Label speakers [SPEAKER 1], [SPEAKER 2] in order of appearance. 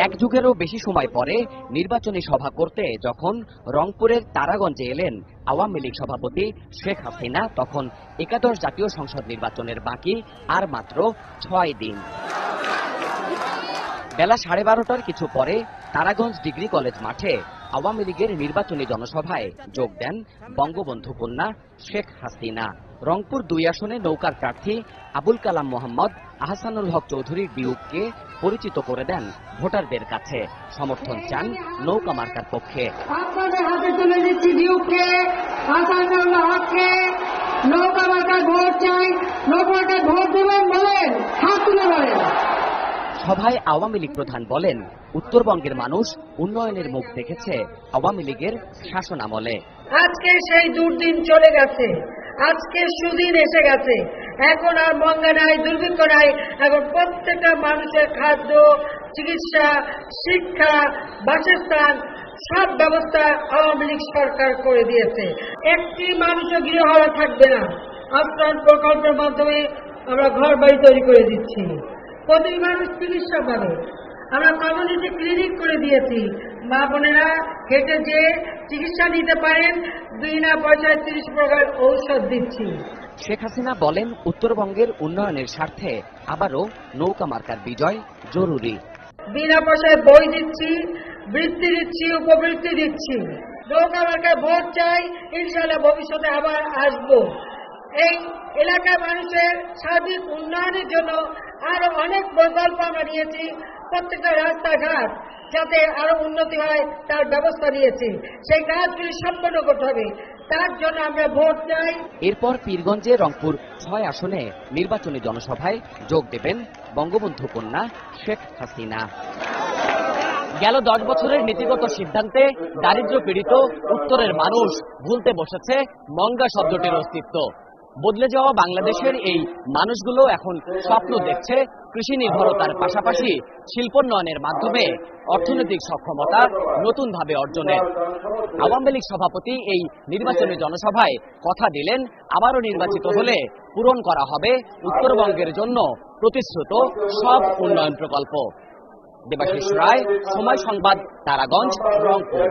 [SPEAKER 1] এক যুগেরও বেশি সময় পরে নির্বাচনী সভা করতে যখন রংপুরের তারাগঞ্জে এলেন আওয়ামী লীগ সভাপতি শেখ হাসিনা, তখন একাদশ জাতীয় সংসদ নির্বাচনের বাকি আর মাত্র 6 দিন। বেলা 12:30টার কিছু পরে তারাগঞ্জ ডিগ্রি কলেজ মাঠে আওয়ামী লীগের নির্বাচনী জনসভায় যোগ দেন বঙ্গবন্ধু কন্যা শেখ হাসিনা। রংপুর 2 আসনে নৌকার প্রার্থী আবুল কালাম মোহাম্মদ আহসানুল হক চৌধুরীর বিয়োগকে পরিচিত করে দেন ভোটারদের কাছে। সমর্থন চান নৌকা মার্কার পক্ষে।
[SPEAKER 2] আপনাদের হাতে তুলে দিচ্ছি বিয়োগকে, আহসানুল হককে। নৌকা মার্কার ভোট চাই, নৌকা মার্কার ভোট দেবেন বলেন, হাত তুলে বলেন।
[SPEAKER 1] সভায় আওয়ামী লীগ প্রধান বলেন, উত্তরবঙ্গের মানুষ উন্নয়নের মুখ দেখেছে আওয়ামী লীগের শাসনামলে।
[SPEAKER 2] আজকে সেই দুর্দিন চলে গেছে, আজকে সুদিন এসে গেছে। এখন আর মঙ্গা নাই, দুর্ভিক্ষ নাই। এখন প্রত্যেকটা মানুষের খাদ্য, চিকিৎসা, শিক্ষা, বাসস্থান সব ব্যবস্থা আওয়ামী লীগ সরকার করে দিয়েছে। একটি মানুষও গৃহহারা থাকবে না। আশ্রয় প্রকল্পের মাধ্যমে আমরা ঘর বাড়ি তৈরি করে দিচ্ছি, প্রতি মানুষ চিকিৎসা পাবে। আমরা কমিউনিটি ক্লিনিক করে দিয়েছি, মা বোনেরা হেঁটে যে চিকিৎসা নিতে পারেন, বিনা পয়সায় 30 প্রকার ঔষধ দিচ্ছি।
[SPEAKER 1] শেখ হাসিনা বলেন, উত্তরবঙ্গের উন্নয়নের স্বার্থে আবারও নৌকা মার্কার বিজয় জরুরি।
[SPEAKER 2] বিনা পয়সায় বই দিচ্ছি, বৃত্তি দিচ্ছি, উপবৃত্তি দিচ্ছি। নৌকা মার্কায় ভোট চাই, ইনশাআল্লাহ ভবিষ্যতে আবার আসবো। এই এলাকার মানুষের সার্বিক উন্নয়নের জন্য আরো অনেক প্রকল্প আমরা নিয়েছি। প্রত্যেকটা রাস্তাঘাট যাতে আরো উন্নতি হয় তার ব্যবস্থা নিয়েছি। সেই কাজগুলি সম্পন্ন করতে হবে, তার জন্য আমরা ভোট চাই।
[SPEAKER 1] এরপর পীরগঞ্জে রংপুর 6 আসনে নির্বাচনী জনসভায় যোগ দেবেন বঙ্গবন্ধু কন্যা শেখ হাসিনা। গেল 10 বছরের নীতিগত সিদ্ধান্তে দারিদ্র পীড়িত উত্তরের মানুষ ভুলতে বসেছে মঙ্গা শব্দটির অস্তিত্ব। বদলে যাওয়া বাংলাদেশের এই মানুষগুলো এখন স্বপ্ন দেখছে কৃষি নির্ভরতার পাশাপাশি শিল্পোন্নয়নের মাধ্যমে অর্থনৈতিক সক্ষমতা নতুনভাবে অর্জনের। আওয়ামী লীগ সভাপতি এই নির্বাচনী জনসভায় কথা দিলেন, আবারও নির্বাচিত হলে পূরণ করা হবে উত্তরবঙ্গের জন্য প্রতিশ্রুত সব উন্নয়ন প্রকল্প। দেবাশিস রায়, সময় সংবাদ, তারাগঞ্জ, রংপুর।